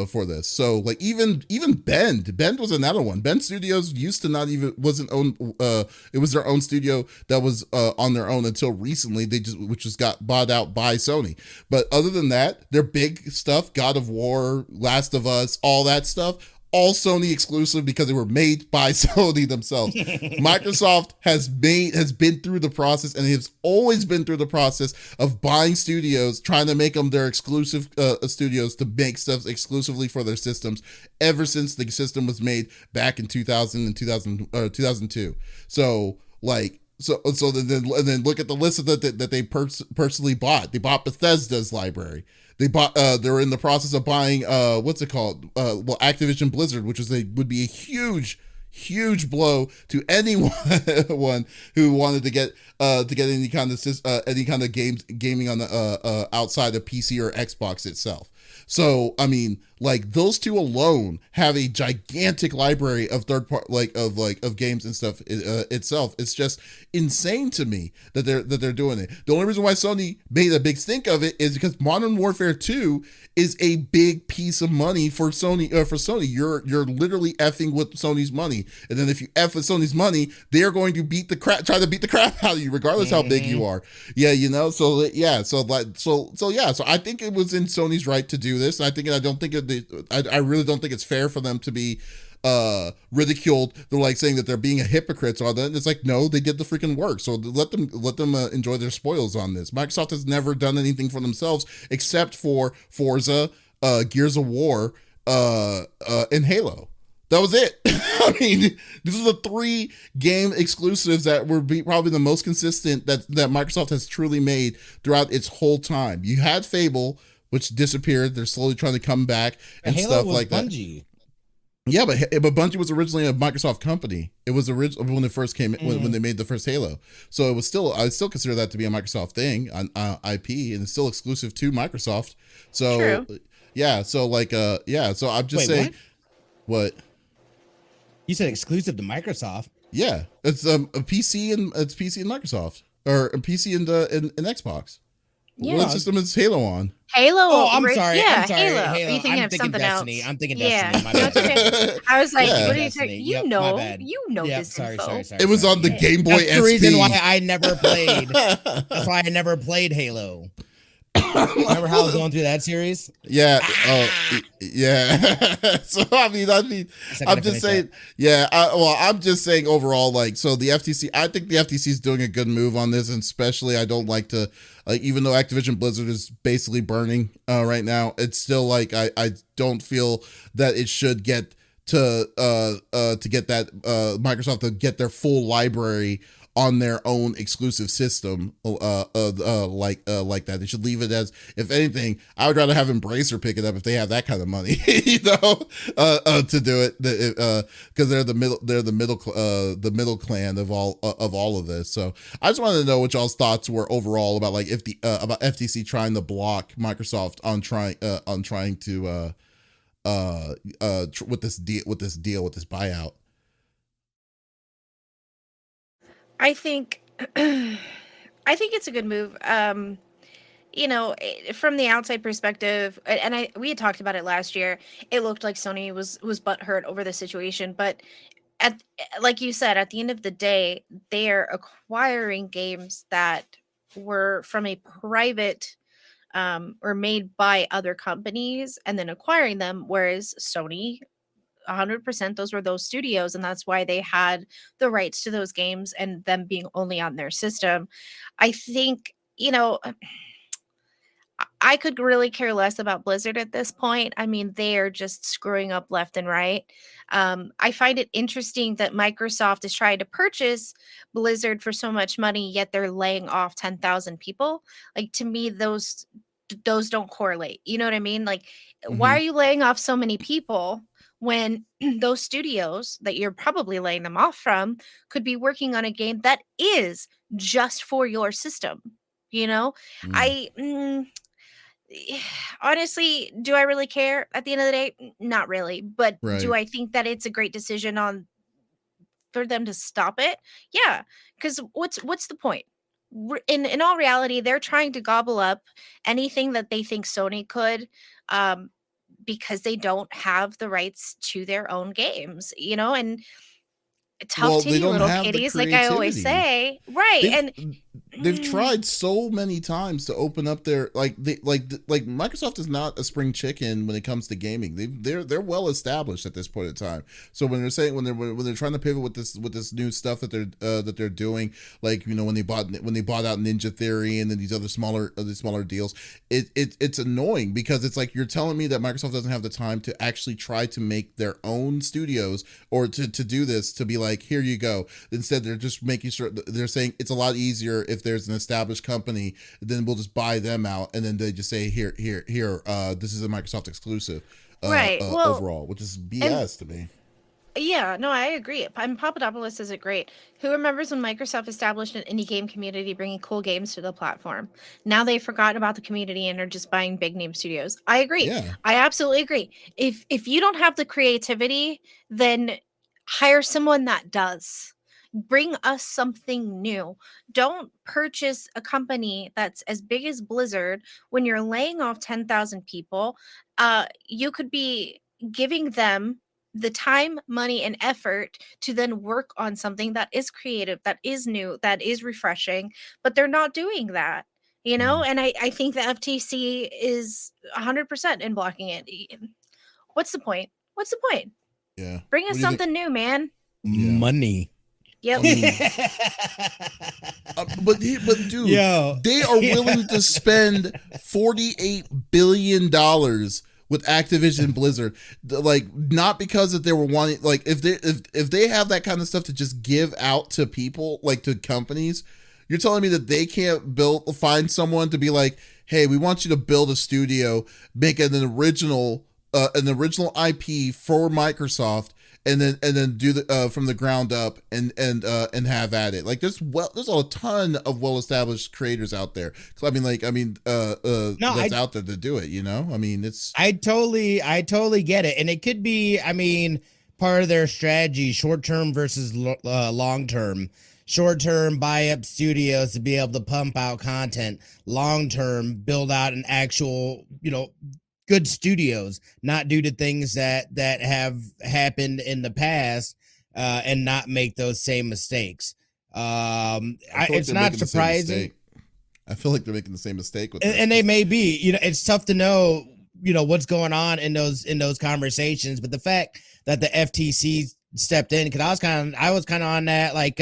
for this. So like even Bend was another one. Bend Studios used to not even wasn't owned. It was their own studio that was on their own until recently. Which just got bought out by Sony. But other than that, their big stuff, God of War, Last of Us, all that stuff, all Sony exclusive because they were made by Sony themselves. Microsoft has been through the process, and has always been through the process of buying studios, trying to make them their exclusive studios to make stuff exclusively for their systems ever since the system was made back in 2000 and 2002. So like, so then look at the list of that they personally bought. They bought Bethesda's library. They bought. They're in the process of buying. What's it called? Activision Blizzard, which would be a huge blow to anyone who wanted to get any kind of gaming on the outside of PC or Xbox itself. So I mean, like those two alone have a gigantic library of of games and stuff itself. It's just insane to me that they're doing it. The only reason why Sony made a big stink of it is because Modern Warfare 2 is a big piece of money for Sony. You're literally effing with Sony's money, and then if you eff with Sony's money, they're going to try to beat the crap out of you, regardless how big you are. Yeah, So I think it was in Sony's right to do this. I really don't think it's fair for them to be ridiculed. They're like saying that they're being a hypocrite on that. It's like, no, they did the freaking work. So let them enjoy their spoils on this. Microsoft has never done anything for themselves except for Forza, Gears of War, and Halo. That was it. I mean, these are the 3 game exclusives that were probably the most consistent that Microsoft has truly made throughout its whole time. You had Fable, which disappeared. They're slowly trying to come back and Halo stuff was like Bungie. that. Yeah, but Bungie was originally a Microsoft company. It was original when it first came when they made the first Halo. So it was I still consider that to be a Microsoft thing on IP, and it's still exclusive to Microsoft. So True. yeah, so like so I'm just saying what? You said exclusive to Microsoft. Yeah, it's a PC and Microsoft, or a PC and Xbox. Yeah. What system is Halo on? Halo. Oh, I'm sorry. Yeah, I'm sorry. Halo. Halo. Are you thinking I'm of thinking something Destiny. else? I'm thinking Yeah. Destiny. My No, bad. it's okay. I was like, Yeah. what are you Destiny. talking? Yep, my bad. You know Yep, this sorry. info. It was on the Game Boy That's SP. the reason why I never played. That's why I never played Halo. Remember how I was going through that series? Yeah. Oh, yeah. So I mean, I'm just saying. Yeah. I'm just saying overall, like, so the FTC. I think the FTC is doing a good move on this, and especially I don't like to, even though Activision Blizzard is basically burning right now, it's still like I don't feel that it should get to get that Microsoft to get their full library on their own exclusive system like that. They should leave it as, if anything, I would rather have Embracer pick it up if they have that kind of money, to do it, because they're the middle clan of all of this. So I just wanted to know what y'all's thoughts were overall about like if the about FTC trying to block Microsoft on trying to with this buyout. I think it's a good move. From the outside perspective, and we had talked about it last year. It looked like Sony was butthurt over the situation, but like you said, at the end of the day, they are acquiring games that were from a private or made by other companies and then acquiring them, whereas Sony 100% those were those studios, and that's why they had the rights to those games and them being only on their system. I think I could really care less about Blizzard at this point. I mean, they are just screwing up left and right. I find it interesting that Microsoft is trying to purchase Blizzard for so much money, yet they're laying off 10,000 people. Like, to me, those don't correlate. You know what I mean? Like, why are you laying off so many people when those studios that you're probably laying them off from could be working on a game that is just for your system, you know? Mm, I honestly, do I really care at the end of the day? Not really. But do right. I think that it's a great decision on for them to stop it? Yeah, because what's the point? In all reality, they're trying to gobble up anything that they think Sony could, um, because they don't have the rights to their own games, you know, and tough Well, they titty don't little have the kitties, like I always creativity. say, right? They've And they've mm, tried so many times to open up their like Microsoft is not a spring chicken when it comes to gaming. They're well established at this point in time. So when they're saying when they're trying to pivot with this new stuff that they're doing, like when they bought out Ninja Theory and then these smaller deals, it's annoying because it's like you're telling me that Microsoft doesn't have the time to actually try to make their own studios or to do this, to be like, here you go. Instead, they're just making sure they're saying it's a lot easier if there's an established company, then we'll just buy them out, and then they just say here, this is a Microsoft exclusive, right. Well, overall, which is and BS to me. yeah, no, I agree. And Papadopoulos says it great. Who remembers when Microsoft established an indie game community bringing cool games to the platform? Now they've forgotten about the community and are just buying big name studios. I agree. Yeah. I absolutely agree. If you don't have the creativity, then hire someone that does. Bring us something new. Don't purchase a company that's as big as Blizzard when you're laying off 10,000 people. You could be giving them the time, money, and effort to then work on something that is creative, that is new, that is refreshing, but they're not doing that, you know? Mhm. And I think the FTC is 100% in blocking it. What's the point? What's the point? Yeah. Bring What us do you think? something new, man. Yeah. Money. I Yep. mean, but dude, Yo. they are willing to spend $48 billion with Activision Blizzard, like not because that they were wanting, like if they have that kind of stuff to just give out to people, like to companies, you're telling me that they can't find someone to be like, hey, we want you to build a studio, make an original IP for Microsoft, and then do the from the ground up and have at it. Like there's a ton of well established creators out there. No, that's out there to do it. I mean, it's I totally get it, and it could be, I mean, part of their strategy, short term versus long term. Short term, buy up studios to be able to pump out content. Long term, build out an actual, good studios, not due to things that have happened in the past, and not make those same mistakes. It's not surprising. I feel like they're making the same mistake with and they may be. It's tough to know, what's going on in those conversations, but the fact that the FTC stepped in, because I was kind of on that, like,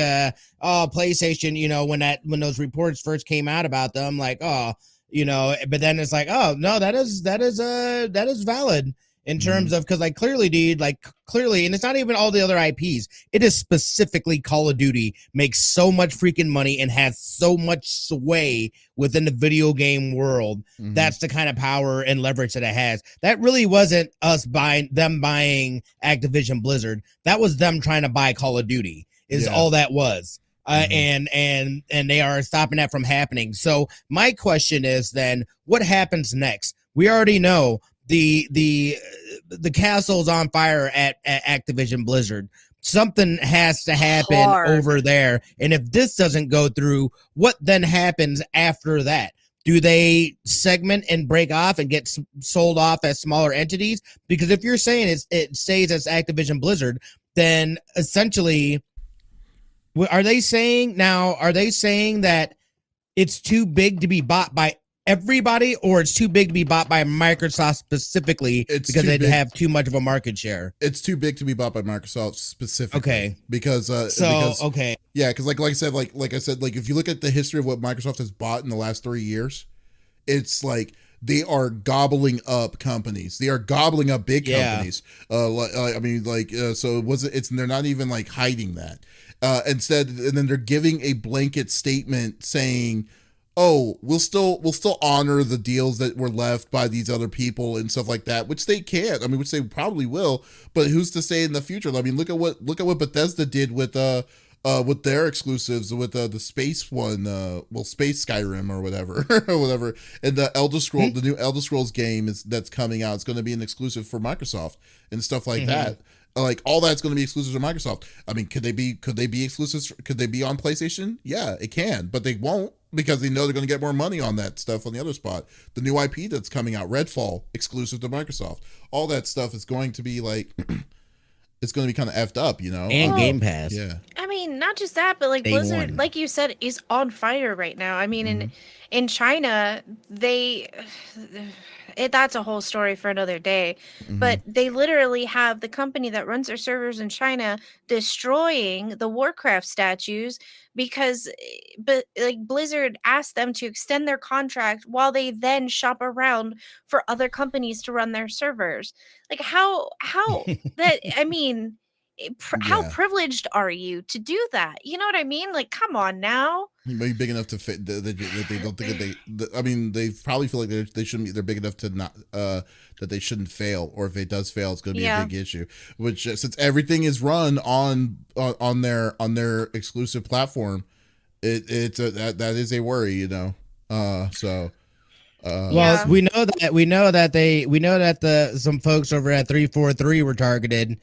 PlayStation, when those reports first came out about them, like, but then it's like, oh no, that is valid in terms of, because like clearly, and it's not even all the other IPs. It is specifically Call of Duty makes so much freaking money and has so much sway within the video game world. Mm-hmm. That's the kind of power and leverage that it has. That really wasn't buying Activision Blizzard. That was them trying to buy Call of Duty. Is all that was. And they are stopping that from happening. So my question is then, what happens next? We already know the castle's on fire at Activision Blizzard. Something has to happen over there. And if this doesn't go through, what then happens after that? Do they segment and break off and get sold off as smaller entities? Because if you're saying it stays as Activision Blizzard, then essentially, are they saying that it's too big to be bought by everybody, or it's too big to be bought by Microsoft specifically because they'd have too much of a market share? It's too big to be bought by Microsoft specifically. Okay. Because okay. Yeah, because like I said, if you look at the history of what Microsoft has bought in the last 3 years, it's like they are gobbling up companies. They are gobbling up big companies. So they're not even like hiding that. Instead, and then they're giving a blanket statement saying, oh, we'll still honor the deals that were left by these other people and stuff like that, which they can't. I mean, which they probably will, but who's to say in the future? I mean, look at what Bethesda did with their exclusives, with the space one, space Skyrim or whatever, or whatever, and the the new Elder Scrolls game that's coming out. It's going to be an exclusive for Microsoft and stuff like that. Like all that's going to be exclusive to Microsoft. I mean, could they be exclusives? Could they be on PlayStation? Yeah, it can, but they won't because they know they're going to get more money on that stuff on the other spot. The new IP that's coming out, Redfall, exclusive to Microsoft. All that stuff is going to be like, it's going to be kind of effed up, And Game Pass. Yeah. I mean, not just that, but like Day Blizzard, one. like you said, is on fire right now. I mean, in China, that's a whole story for another day. But they literally have the company that runs their servers in China destroying the Warcraft statues because, but like Blizzard asked them to extend their contract while they then shop around for other companies to run their servers. Like how that I mean. How Yeah. privileged are you to do that? You know what I mean? Like, come on now. Maybe big enough to fit that they don't think that I mean, they probably feel like they shouldn't be. They're big enough to not that they shouldn't fail, or if it does fail, it's going to be a big issue. Which since everything is run on their exclusive platform, that is a worry, So. Well, we know that some folks over at 343 were targeted.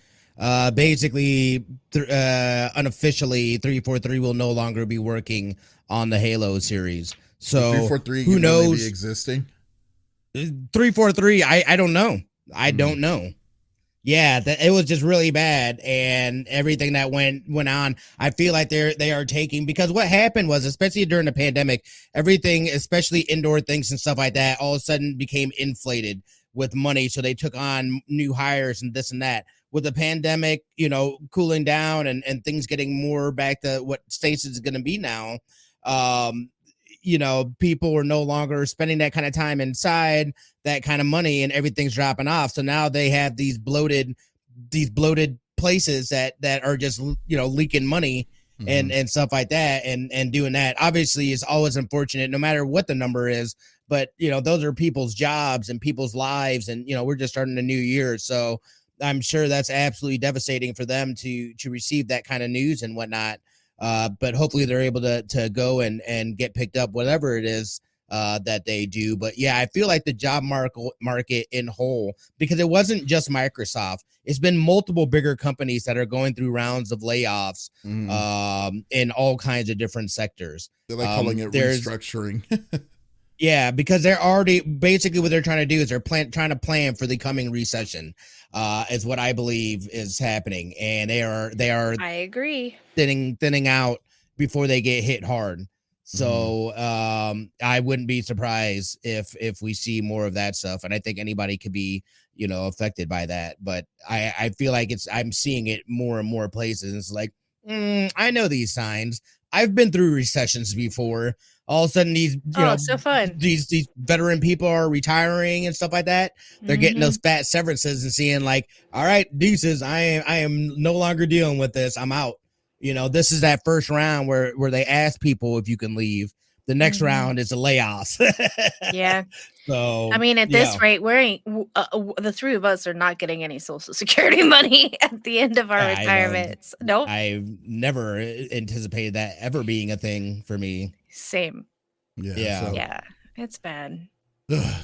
Basically, unofficially, 343 will no longer be working on the Halo series. So 343 who knows? Be existing? 343, I don't know. I don't know. Yeah, it was just really bad, and everything that went on. I feel like they are taking, because what happened was, especially during the pandemic, everything, especially indoor things and stuff like that, all of a sudden became inflated with money. So they took on new hires and this and that. With the pandemic, cooling down and things getting more back to what stasis is going to be now, people are no longer spending that kind of time inside, that kind of money, and everything's dropping off. So now they have these bloated places that are just, leaking money and stuff like that, and doing that. Obviously, is always unfortunate, no matter what the number is. But those are people's jobs and people's lives, and we're just starting a new year, so I'm sure that's absolutely devastating for them to receive that kind of news and whatnot. But hopefully they're able to go and get picked up, whatever it is that they do. But yeah, I feel like the job market in whole, because it wasn't just Microsoft, it's been multiple bigger companies that are going through rounds of layoffs in all kinds of different sectors. They're like calling it restructuring. Yeah, because they're already, basically what they're trying to do is they're trying to plan for the coming recession, is what I believe is happening, and they are. I agree. Thinning out before they get hit hard. So I wouldn't be surprised if we see more of that stuff, and I think anybody could be affected by that. But I feel like I'm seeing it more and more places. It's like I know these signs. I've been through recessions before. All of a sudden, these so fun. These veteran people are retiring and stuff like that. They're getting those fat severances and seeing like, all right, deuces, I am no longer dealing with this. I'm out. This is that first round where they ask people if you can leave. The next round is a layoffs. Yeah. So I mean, at this rate, the three of us are not getting any Social Security money at the end of our retirements. Nope. I've never anticipated that ever being a thing for me. Same. Yeah. Yeah. It's bad.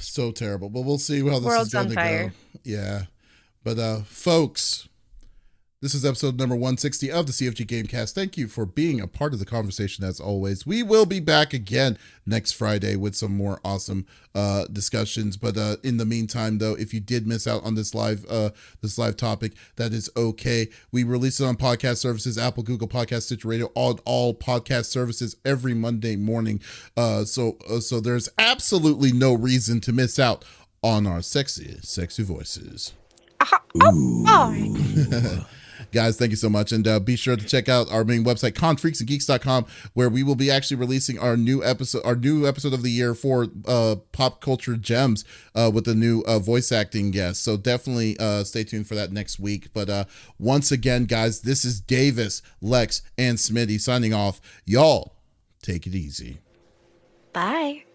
So terrible. But we'll see how this World's is going on to fire. go. Yeah. But folks, this is episode number 160 of the CFG Game Cast. Thank you for being a part of the conversation as always. We will be back again next Friday with some more awesome discussions. But in the meantime, though, if you did miss out on this live topic, that is okay. We release it on podcast services, Apple, Google Podcast, Stitcher Radio, all podcast services every Monday morning. So there's absolutely no reason to miss out on our sexy voices. Guys, thank you so much. And be sure to check out our main website, confreaksandgeeks.com, where we will be actually releasing our new episode of the year for Pop Culture Gems with a new voice acting guest. So definitely stay tuned for that next week. But once again, guys, this is Davis, Lex, and Smitty signing off. Y'all, take it easy. Bye.